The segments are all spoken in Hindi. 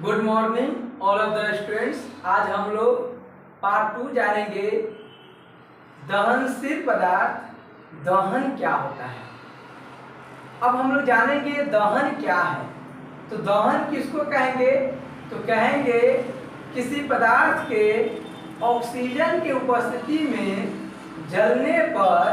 Good morning all of the students. आज हम लोग पार्ट 2 जानेंगे दहनशील पदार्थ दहन क्या होता है। अब हम लोग जानेंगे दहन क्या है। तो दहन किसको कहेंगे? तो कहेंगे किसी पदार्थ के ऑक्सीजन की उपस्थिति में जलने पर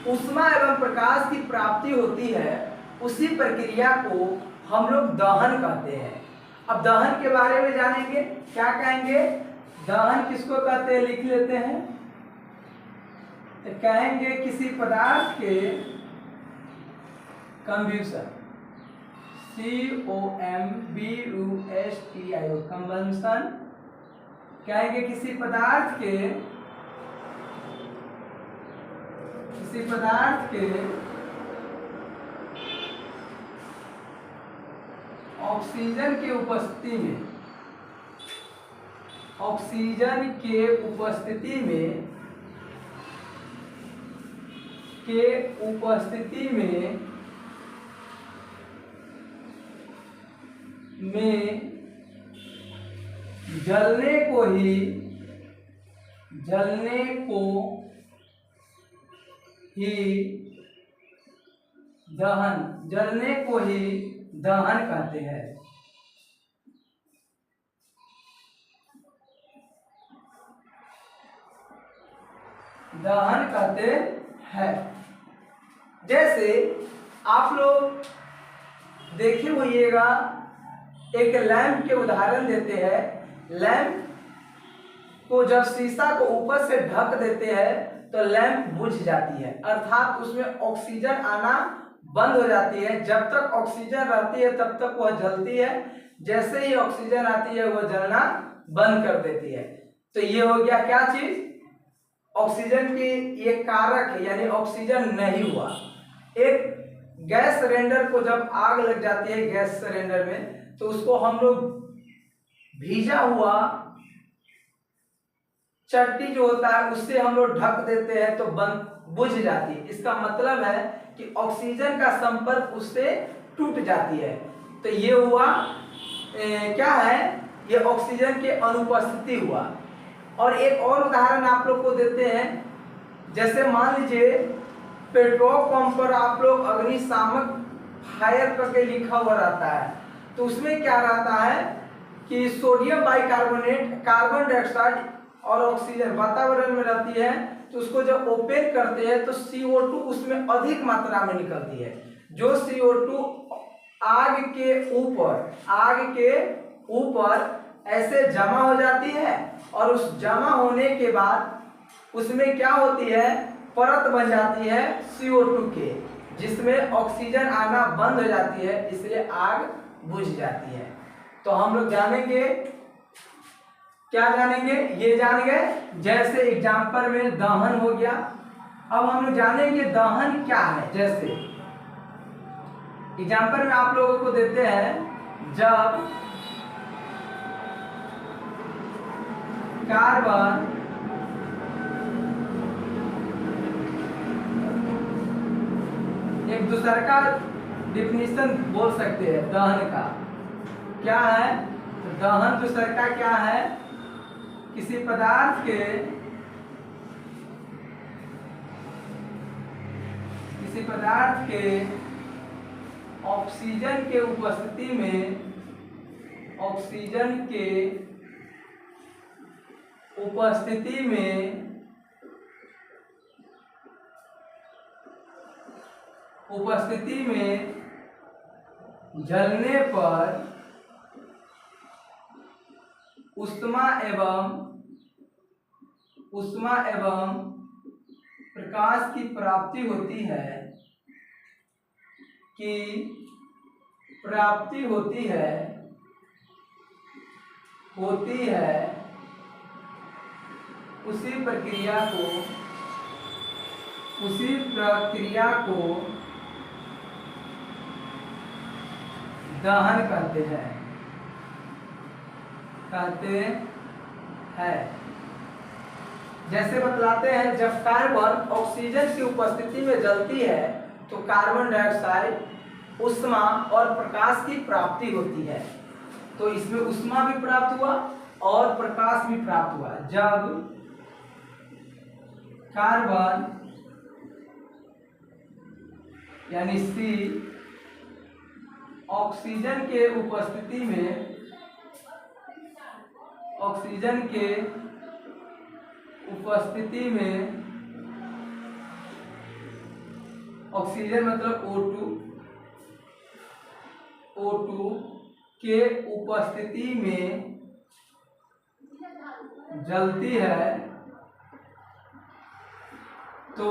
ऊष्मा एवं प्रकाश की प्राप्ति होती है, उसी प्रक्रिया को हम लोग दहन कहते हैं। अब दहन के बारे में जानेंगे, क्या कहेंगे? दहन किसको कहते हैं लिख लेते हैं। तो कहेंगे किसी पदार्थ के कंबंशन, COMBUSTIO कंबंशन, कहेंगे किसी पदार्थ के ऑक्सीजन के उपस्थिति में जलने को ही दहन कहते हैं। दहन कहते हैं। जैसे आप लोग देखे होइएगा, एक लैंप के उदाहरण देते हैं। लैंप को जब शीशा को ऊपर से ढक देते हैं तो लैंप बुझ जाती है, अर्थात उसमें ऑक्सीजन आना बंद हो जाती है। जब तक ऑक्सीजन रहती है तब तक वह जलती है, जैसे ही ऑक्सीजन आती है वह जलना बंद कर देती है। तो ये हो गया क्या चीज? ऑक्सीजन की ये कारक है, यानी ऑक्सीजन नहीं हुआ। एक गैस सिलेंडर को जब आग लग जाती है गैस सिलेंडर में, तो उसको हम लोग भीजा हुआ चट्टी जो होता है उससे हम लोग ढक देते हैं तो बंद बुझ जाती है। इसका मतलब है कि ऑक्सीजन का संपर्क उससे टूट जाती है। तो ये हुआ क्या है? ये ऑक्सीजन के अनुपस्थिति हुआ। और एक और उदाहरण आप लोग को देते हैं। जैसे मान लीजिए पेट्रोल पंप पर आप लोग अग्निशामक फायर करके लिखा हुआ रहता है, तो उसमें क्या रहता है कि सोडियम बाइकार्बोनेट, कार्बन डाइऑक्साइड और ऑक्सीजन वातावरण में रहती है। तो उसको जब ओपन करते हैं तो CO2 उसमें अधिक मात्रा में निकलती है। जो CO2 आग के ऊपर ऐसे जमा हो जाती है, और उस जमा होने के बाद उसमें क्या होती है? परत बन जाती है CO2 के, जिसमें ऑक्सीजन आना बंद हो जाती है, इसलिए आग बुझ जाती है। तो हम लोग जानेंगे, क्या जानेंगे? ये जान गए। जैसे एग्जाम्पल में दहन हो गया। अब हम लोग जानेंगे दहन क्या है। जैसे एग्जाम्पल में आप लोगों को देते हैं, जब कार्बन एक दूसरे का डिफिनीशन बोल सकते हैं दहन का। क्या है दहन? दूसरे का क्या है? किसी पदार्थ के ऑक्सीजन के उपस्थिति में जलने पर ऊष्मा एवं प्रकाश की प्राप्ति होती है। उसी प्रक्रिया को दहन कहते हैं। जैसे बतलाते हैं, जब कार्बन ऑक्सीजन की उपस्थिति में जलती है तो कार्बन डाइऑक्साइड, ऊष्मा और प्रकाश की प्राप्ति होती है। तो इसमें ऊष्मा भी प्राप्त हुआ और प्रकाश भी प्राप्त हुआ। जब कार्बन यानी C ऑक्सीजन के उपस्थिति में, ऑक्सीजन के उपस्थिति में, ऑक्सीजन मतलब O2 के उपस्थिति में जलती है तो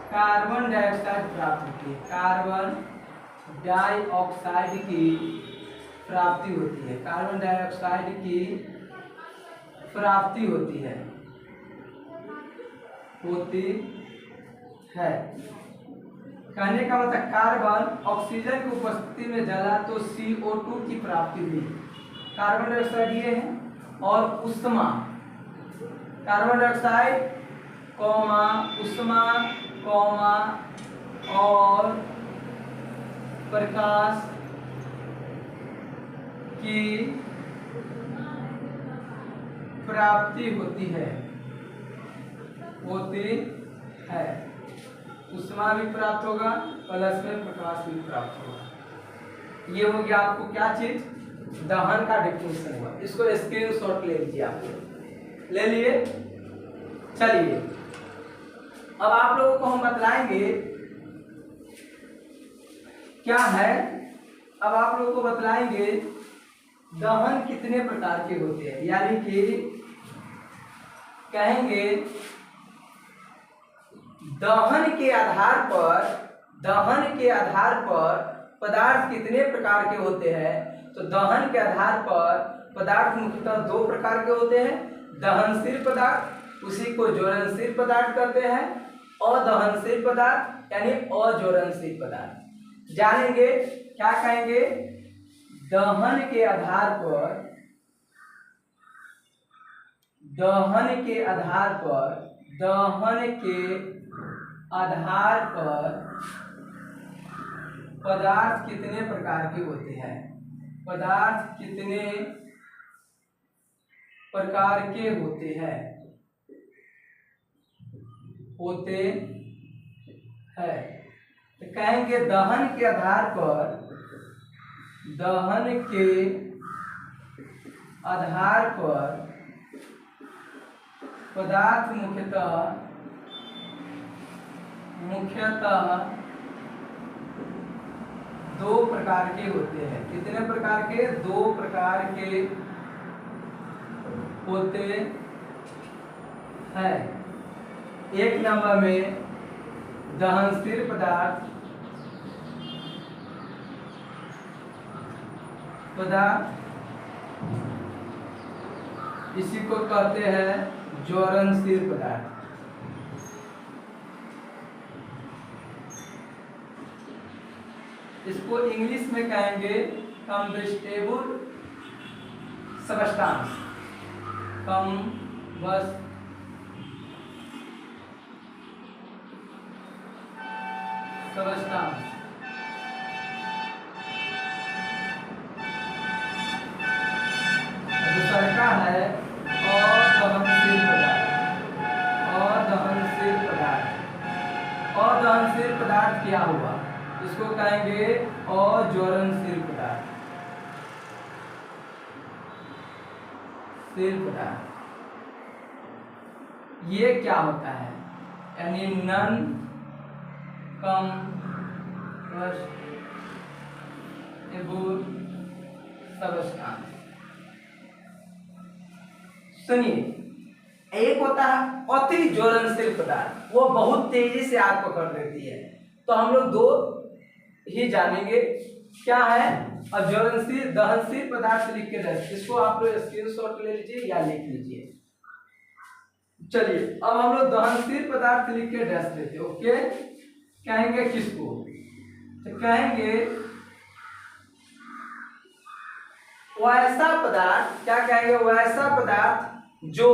कार्बन डाइऑक्साइड प्राप्त होती है। कार्बन डाइऑक्साइड की प्राप्ति होती है। कार्बन डाइऑक्साइड की प्राप्ति होती है कहने का मतलब कार्बन ऑक्सीजन की उपस्थिति में जला तो CO2 की प्राप्ति हुई। कार्बन डाइऑक्साइड ये है और ऊष्मा, कार्बन डाइऑक्साइड कॉमा ऊष्मा कॉमा और प्रकाश की प्राप्ति होती है ऊष्मा भी प्राप्त होगा प्लस में प्रकाश भी प्राप्त होगा। ये हो गया आपको क्या चीज, दहन का डेफिनेशन हुआ। इसको स्क्रीनशॉट ले लीजिए, आप ले लिए। चलिए अब आप लोगों को हम बतलाएंगे क्या है, अब आप लोगों को बतलाएंगे दहन कितने प्रकार के होते हैं, यानी कि कहेंगे दहन के आधार पर पदार्थ कितने प्रकार के होते हैं। तो दहन के आधार पर पदार्थ मुख्यतः दो प्रकार के होते हैं, दहनशील पदार्थ उसी को ज्वलनशील पदार्थ कहते हैं, अदहनशील पदार्थ यानी अज्वलनशील पदार्थ। जानेंगे क्या कहेंगे, दहन के आधार पर पदार्थ कितने प्रकार के होते हैं, पदार्थ कितने प्रकार के होते हैं तो कहेंगे दहन के आधार पर पदार्थ मुख्यतः दो प्रकार के होते हैं। कितने प्रकार के, दो प्रकार के होते हैं। एक नंबर में दहनशील पदार्थ इसी को कहते हैं ज्वलनशील पदार्थ। इसको इंग्लिश में कहेंगे कंबस्टेबल सबस्टेंस, सबस्टेंस। दूसरा है अदहनशील पदार्थ। अदहनशील पदार्थ क्या हुआ, इसको कहेंगे अज्वलनशील पदार्थ। ये क्या होता है, यानी नॉन कंबस्टेबल सबस्टेंस। सुनिए, एक होता है अति ज्वलनशील पदार्थ, वो बहुत तेजी से आग पकड़ देती है। तो हम लोग दो ही जानेंगे, क्या है, अज्वलनशील दहनशील पदार्थ लिख के रखें। इसको आप लोग स्क्रीनशॉट ले लीजिए या लिख लीजिए। चलिए अब हम लोग दहनशील पदार्थ लिख के ड्रेस देते। ओके, कहेंगे किसको, तो कहेंगे वैसा पदार्थ, क्या कहेंगे, वैसा पदार्थ जो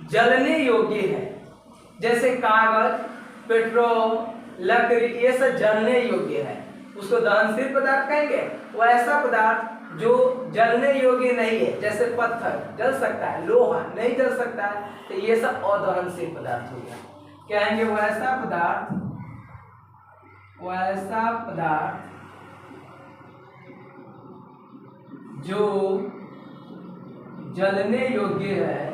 जलने योग्य है, जैसे कागज, पेट्रोल, लकड़ी, ये सब जलने योग्य है, उसको दहनशील पदार्थ कहेंगे। वो ऐसा पदार्थ जो जलने योग्य नहीं है, जैसे पत्थर जल सकता है, लोहा नहीं जल सकता है, तो ये सब अदहनशील पदार्थ हो गया। कहेंगे वैसा पदार्थ जो जलने योग्य है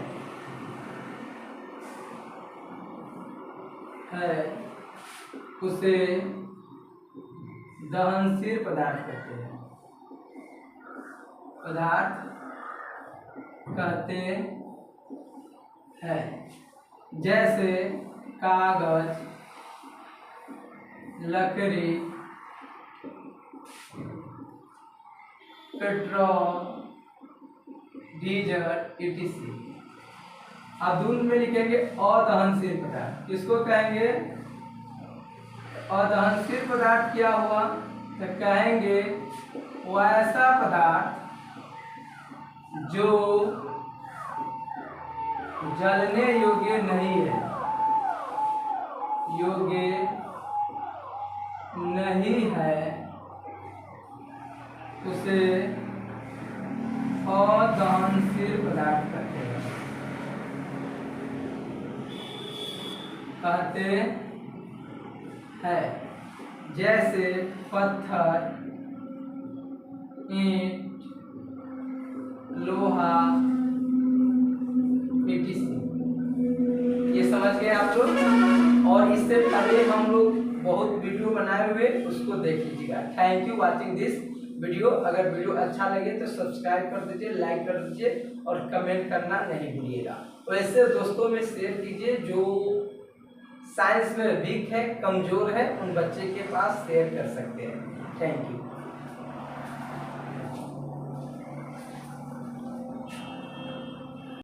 उसे दहनशील पदार्थ कहते हैं। जैसे कागज, लकड़ी, पेट्रोल, डीजल etc। अब दून में लिखेंगे अदहनशील पदार्थ। किसको कहेंगे? अदहनशील पदार्थ क्या हुआ? तो कहेंगे वैसा पदार्थ जो जलने योग्य नहीं है, उसे अदहनशील पदार्थ कहते हैं। जैसे पत्थर, ईंट, लोहा etc। ये समझ गए आप लोग? और इससे पहले हम लोग बहुत वीडियो बनाए हुए, उसको देख लीजिएगा। Thank you watching this video. अगर वीडियो अच्छा लगे तो सब्सक्राइब कर दीजिए, लाइक कर दीजिए और कमेंट करना नहीं भूलिएगा। वैसे दोस्तों में शेयर कीजिए, जो साइंस में वीक है, कमजोर है, उन बच्चे के पास शेयर कर सकते हैं। Thank you.